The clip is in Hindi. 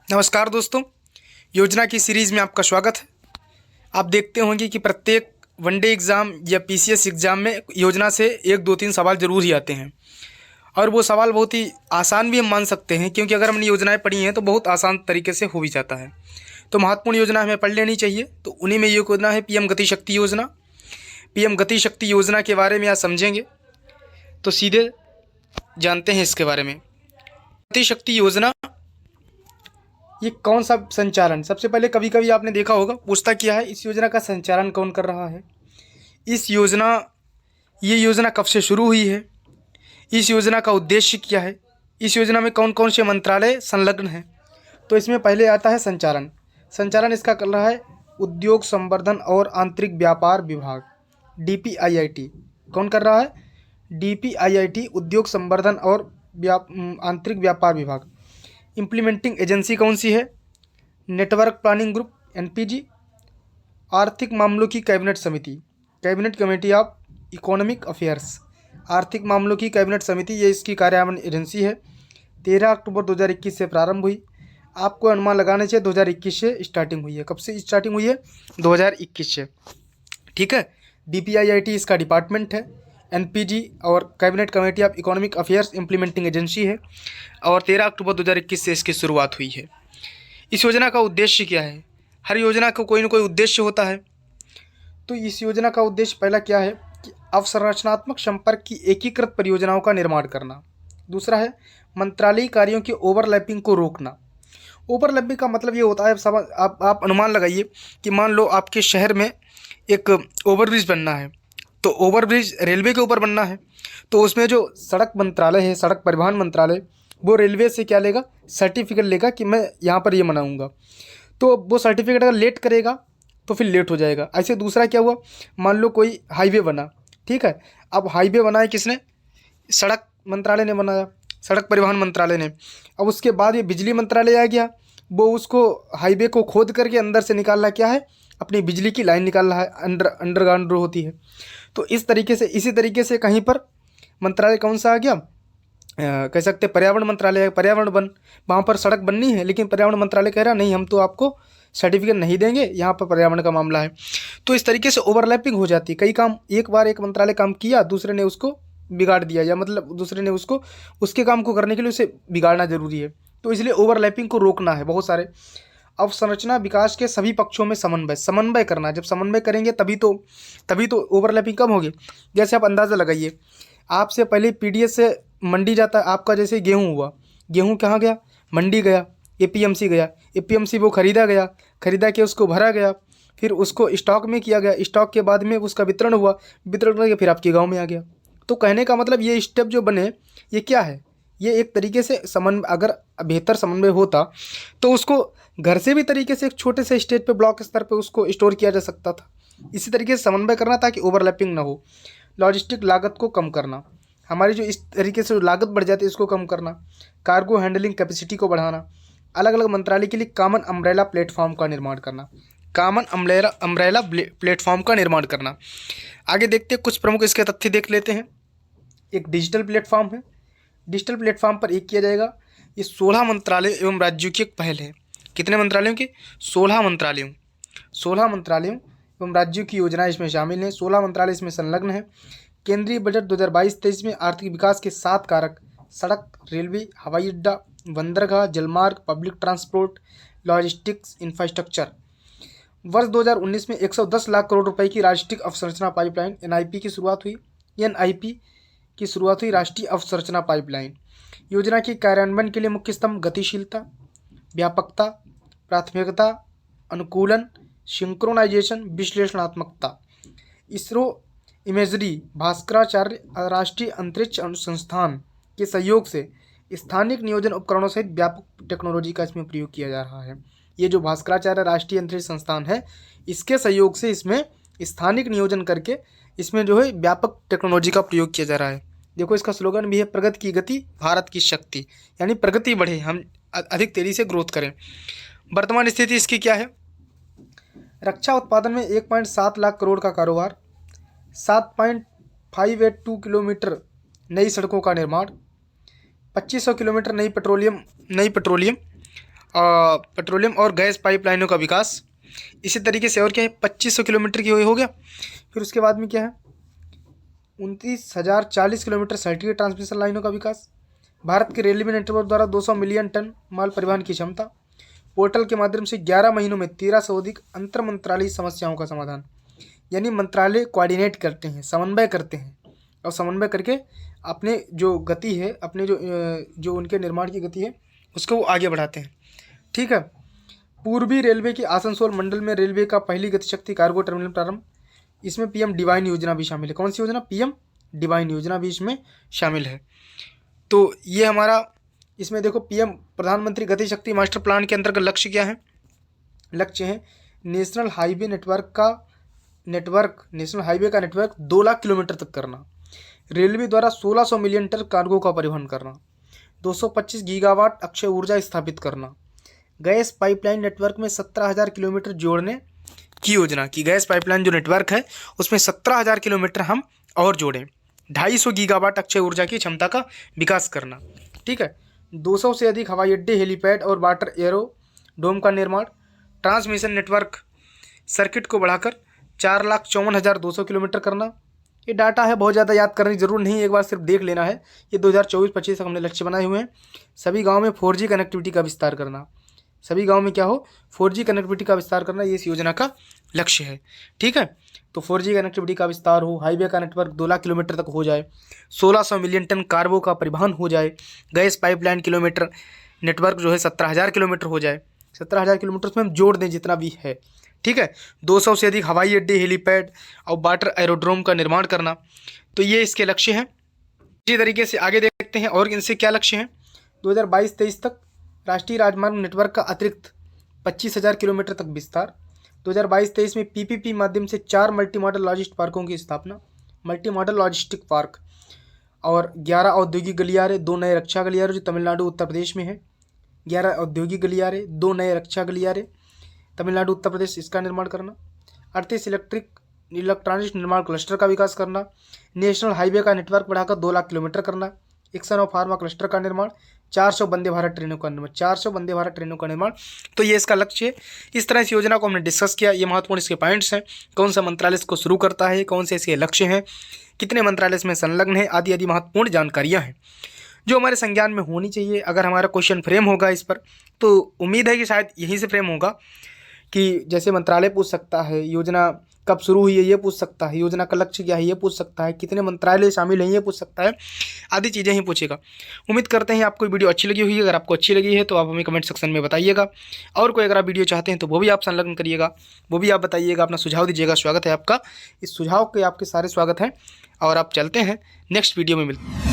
नमस्कार दोस्तों, योजना की सीरीज़ में आपका स्वागत है। आप देखते होंगे कि प्रत्येक वनडे एग्ज़ाम या पीसीएस एग्ज़ाम में योजना से 1, 2, 3 सवाल ज़रूर ही आते हैं और वो सवाल बहुत ही आसान भी हम मान सकते हैं, क्योंकि अगर हमने योजनाएं पढ़ी हैं तो बहुत आसान तरीके से हो भी जाता है। तो महत्वपूर्ण योजना हमें पढ़ लेनी चाहिए। तो उन्हीं में ये योजना है पीएम गति शक्ति योजना। पीएम गति शक्ति योजना के बारे में आज समझेंगे, तो सीधे जानते हैं इसके बारे में। गति शक्ति योजना ये कौन सा संचालन, सबसे पहले कभी कभी आपने देखा होगा पूछता क्या है, इस योजना का संचालन कौन कर रहा है। ये योजना कब से शुरू हुई है, इस योजना का उद्देश्य क्या है, इस योजना में कौन कौन से मंत्रालय संलग्न हैं। तो इसमें पहले आता है संचालन। संचालन इसका कर रहा है उद्योग संवर्धन और आंतरिक व्यापार विभाग, DPIIT। कौन कर रहा है? DPIIT, उद्योग संवर्धन और आंतरिक व्यापार विभाग। इम्प्लीमेंटिंग एजेंसी कौन सी है? Network planning group, NPG। आर्थिक मामलों की कैबिनेट समिति, cabinet committee of economic affairs, आर्थिक मामलों की कैबिनेट समिति, ये इसकी कार्यान्वयन एजेंसी है। 13 अक्टूबर 2021 से प्रारंभ हुई। आपको अनुमान लगाने से 2021 से स्टार्टिंग हुई है। कब से स्टार्टिंग हुई है? 2021 से। ठीक है। DPIIT इसका डिपार्टमेंट है। NPG और cabinet committee of economic affairs implementing agency है और 13 अक्टूबर 2021 से इसकी शुरुआत हुई है। इस योजना का उद्देश्य क्या है? हर योजना का कोई ना कोई उद्देश्य होता है। तो इस योजना का उद्देश्य पहला क्या है कि अवसंरचनात्मक संपर्क की एकीकृत परियोजनाओं का निर्माण करना। दूसरा है मंत्रालयीय कार्यों की ओवरलैपिंग को रोकना। ओवरलैपिंग का मतलब ये होता है, समझ आप अनुमान लगाइए कि मान लो आपके शहर में एक ओवरब्रिज बनना है, तो ओवरब्रिज रेलवे के ऊपर बनना है, तो उसमें जो सड़क मंत्रालय है, सड़क परिवहन मंत्रालय, वो रेलवे से क्या लेगा? सर्टिफिकेट लेगा कि मैं यहाँ पर ये बनाऊँगा। तो वो सर्टिफिकेट अगर लेट करेगा तो फिर लेट हो जाएगा। ऐसे दूसरा क्या हुआ, मान लो कोई हाईवे बना, ठीक है। अब हाईवे बनाया किसने? सड़क मंत्रालय ने बनाया, सड़क परिवहन मंत्रालय ने। अब उसके बाद ये बिजली मंत्रालय आ गया, वो उसको हाईवे को खोद करके अंदर से निकाल रहा क्या है? अपनी बिजली की लाइन निकाल रहा है, अंडरग्राउंड जो होती है। तो इस तरीके से, इसी तरीके से कहीं पर मंत्रालय कौन सा आ गया? कह सकते पर्यावरण मंत्रालय, पर्यावरण वन, वहाँ पर सड़क बननी है लेकिन पर्यावरण मंत्रालय कह रहा नहीं, हम तो आपको सर्टिफिकेट नहीं देंगे, यहाँ पर पर्यावरण का मामला है। तो इस तरीके से ओवरलैपिंग हो जाती है। कई काम एक बार एक मंत्रालय काम किया, दूसरे ने उसको बिगाड़ दिया, या मतलब दूसरे ने उसको उसके काम को करने के लिए उसे बिगाड़ना जरूरी है। तो इसलिए ओवरलैपिंग को रोकना है। बहुत सारे अवसंरचना विकास के सभी पक्षों में समन्वय करना। जब समन्वय करेंगे तभी तो ओवरलैपिंग कम होगी। जैसे आप अंदाज़ा लगाइए, आपसे पहले पीडीएस से मंडी जाता है आपका, जैसे गेहूँ हुआ, गेहूँ कहाँ गया? मंडी गया, APMC गया, APMC वो खरीदा के उसको भरा गया, फिर उसको स्टॉक में किया गया, स्टॉक के बाद में उसका वितरण हुआ, वितरण करके फिर आपके गांव में आ गया। तो कहने का मतलब ये स्टेप जो बने, ये क्या है? ये एक तरीके से समन्वय, अगर बेहतर समन्वय होता तो उसको घर से भी तरीके से एक छोटे से स्टेज पे, ब्लॉक स्तर पे उसको स्टोर किया जा सकता था। इसी तरीके से समन्वय करना ताकि ओवरलैपिंग ना हो। लॉजिस्टिक लागत को कम करना, हमारी जो इस तरीके से जो लागत बढ़ जाती है इसको कम करना। कार्गो हैंडलिंग कैपेसिटी को बढ़ाना। अलग अलग मंत्रालय के लिए कॉमन अम्ब्रेला प्लेटफॉर्म का निर्माण करना, कॉमन अम्ब्रेला प्लेटफॉर्म का निर्माण करना। आगे देखते हैं, कुछ प्रमुख इसके तथ्य देख लेते हैं। एक डिजिटल प्लेटफॉर्म है, डिजिटल प्लेटफॉर्म पर एक किया जाएगा। ये 16 मंत्रालय एवं राज्यों की एक पहल है। कितने मंत्रालयों की? 16 मंत्रालयों एवं राज्यों की योजनाएं इसमें शामिल हैं। 16 मंत्रालय इसमें संलग्न है। केंद्रीय बजट 2022-23 में आर्थिक विकास के 7 कारक, सड़क, रेलवे, हवाई अड्डा, बंदरगाह, जलमार्ग, पब्लिक ट्रांसपोर्ट, लॉजिस्टिक्स, इंफ्रास्ट्रक्चर। वर्ष 2019 में 110 लाख करोड़ रुपए की राष्ट्रीय अवसंरचना पाइपलाइन NIP की शुरुआत हुई। राष्ट्रीय अवसंरचना पाइपलाइन योजना के कार्यान्वयन के लिए मुख्य स्तंभ गतिशीलता, व्यापकता, प्राथमिकता, अनुकूलन, सिंक्रोनाइजेशन, विश्लेषणात्मकता। इसरो इमेजरी, भास्कराचार्य राष्ट्रीय अंतरिक्ष संस्थान के सहयोग से स्थानिक नियोजन उपकरणों सहित व्यापक टेक्नोलॉजी का इसमें प्रयोग किया जा रहा है। ये जो भास्कराचार्य राष्ट्रीय अंतरिक्ष संस्थान है, इसके सहयोग से इसमें स्थानिक नियोजन करके इसमें जो है व्यापक टेक्नोलॉजी का प्रयोग किया जा रहा है। देखो इसका स्लोगन भी है, प्रगति की गति, भारत की शक्ति, यानी प्रगति बढ़े, हम अधिक तेजी से ग्रोथ करें। वर्तमान स्थिति इसकी क्या है? रक्षा उत्पादन में 1.7 लाख करोड़ का कारोबार, 7.582 किलोमीटर नई सड़कों का निर्माण, 2500 किलोमीटर नई पेट्रोलियम पेट्रोलियम और गैस पाइपलाइनों का विकास। इसी तरीके से और क्या है, 2500 किलोमीटर की हो गया। फिर उसके बाद में क्या है, 29,040 किलोमीटर सर्टिफिकेट ट्रांसमिशन लाइनों का विकास। भारत के रेलवे नेटवर्क द्वारा 200 मिलियन टन माल परिवहन की क्षमता। पोर्टल के माध्यम से 11 महीनों में 13 से अधिक अंतर मंत्रालयी समस्याओं का समाधान। यानी मंत्रालय कोऑर्डिनेट करते हैं, समन्वय करते हैं, और समन्वय करके अपने जो गति है, अपने जो उनके निर्माण की गति है उसको वो आगे बढ़ाते हैं। ठीक है। पूर्वी रेलवे के आसनसोल मंडल में रेलवे का पहली गतिशक्ति कार्गो टर्मिनल प्रारंभ। इसमें पीएम डिवाइन योजना भी शामिल है। कौन सी योजना? पीएम डिवाइन योजना भी इसमें शामिल है। तो ये हमारा इसमें देखो, पीएम प्रधानमंत्री गति शक्ति मास्टर प्लान के अंतर्गत लक्ष्य क्या है? लक्ष्य है नेशनल हाईवे का नेटवर्क 2 लाख किलोमीटर तक करना। रेलवे द्वारा 1600 मिलियन टन कार्गो का परिवहन करना। 225 गीगावाट अक्षय ऊर्जा स्थापित करना। गैस पाइपलाइन नेटवर्क में 17,000 किलोमीटर जोड़ने की योजना कि गैस पाइपलाइन जो नेटवर्क है उसमें 17,000 किलोमीटर हम और जोड़ें। 250 गीगावाट अक्षय ऊर्जा की क्षमता का विकास करना। ठीक है। 200 से अधिक हवाई अड्डे, हेलीपैड और वाटर एरोडोम का निर्माण। ट्रांसमिशन नेटवर्क सर्किट को बढ़ाकर 4,54,200 किलोमीटर करना। ये डाटा है, बहुत ज़्यादा याद करने की जरूर नहीं है, एक बार सिर्फ देख लेना है। ये 2024-25 तक हमने लक्ष्य बनाए हुए हैं। सभी गाँव में 4G कनेक्टिविटी का विस्तार करना। सभी गाँव में क्या हो? 4G कनेक्टिविटी का विस्तार करना, ये इस योजना का लक्ष्य है। ठीक है। तो 4G कनेक्टिविटी का विस्तार हो, हाईवे का नेटवर्क 2 लाख किलोमीटर तक हो जाए, 1600 मिलियन टन कार्गो का परिवहन हो जाए, गैस पाइपलाइन किलोमीटर नेटवर्क जो है 17,000 किलोमीटर हो जाए। 17,000 किलोमीटर उसमें हम जोड़ दें जितना भी है। ठीक है। 200 से अधिक हवाई अड्डे, हेलीपैड और वाटर एरोड्रोम का निर्माण करना। तो ये इसके लक्ष्य हैं। इसी तरीके से आगे देखते हैं और इनसे क्या लक्ष्य हैं। 2022-23 तक राष्ट्रीय राजमार्ग नेटवर्क का अतिरिक्त 25,000 किलोमीटर तक विस्तार। 2022-23 में पीपीपी माध्यम से 4 मल्टी मॉडल लॉजिस्टिक पार्कों की स्थापना, मल्टी मॉडल लॉजिस्टिक पार्क, और 11 औद्योगिक गलियारे, 2 नए रक्षा गलियारे जो तमिलनाडु उत्तर प्रदेश में है। 11 औद्योगिक गलियारे, 2 नए रक्षा गलियारे तमिलनाडु उत्तर प्रदेश, इसका निर्माण करना। 38 इलेक्ट्रॉनिक निर्माण क्लस्टर का विकास करना। नेशनल हाईवे का नेटवर्क बढ़ाकर 2 लाख किलोमीटर करना। एक्सन फार्मा क्लस्टर का निर्माण। 400 वंदे भारत ट्रेनों का निर्माण। 400 वंदे भारत ट्रेनों का निर्माण। तो ये इसका लक्ष्य है। इस तरह इस योजना को हमने डिस्कस किया। ये महत्वपूर्ण इसके पॉइंट्स हैं। कौन सा मंत्रालय इसको शुरू करता है, कौन से इसके लक्ष्य हैं, कितने मंत्रालय इसमें संलग्न है, आदि आदि महत्वपूर्ण जानकारियाँ हैं जो हमारे संज्ञान में होनी चाहिए। अगर हमारा क्वेश्चन फ्रेम होगा इस पर, तो उम्मीद है कि शायद यहीं से फ्रेम होगा कि जैसे मंत्रालय पूछ सकता है, योजना कब शुरू हुई है ये पूछ सकता है, योजना का लक्ष्य क्या है ये पूछ सकता है, कितने मंत्रालय शामिल हैं ये पूछ सकता है, आदि चीज़ें ही पूछेगा। उम्मीद करते हैं आपको वीडियो अच्छी लगी हुई है। अगर आपको अच्छी लगी है तो आप हमें कमेंट सेक्शन में बताइएगा, और कोई अगर आप वीडियो चाहते हैं तो वो भी आप संलग्न करिएगा, वो भी आप बताइएगा, अपना सुझाव दीजिएगा। स्वागत है आपका, इस सुझाव के आपके सारे स्वागत हैं। और आप चलते हैं नेक्स्ट वीडियो में मिलते हैं।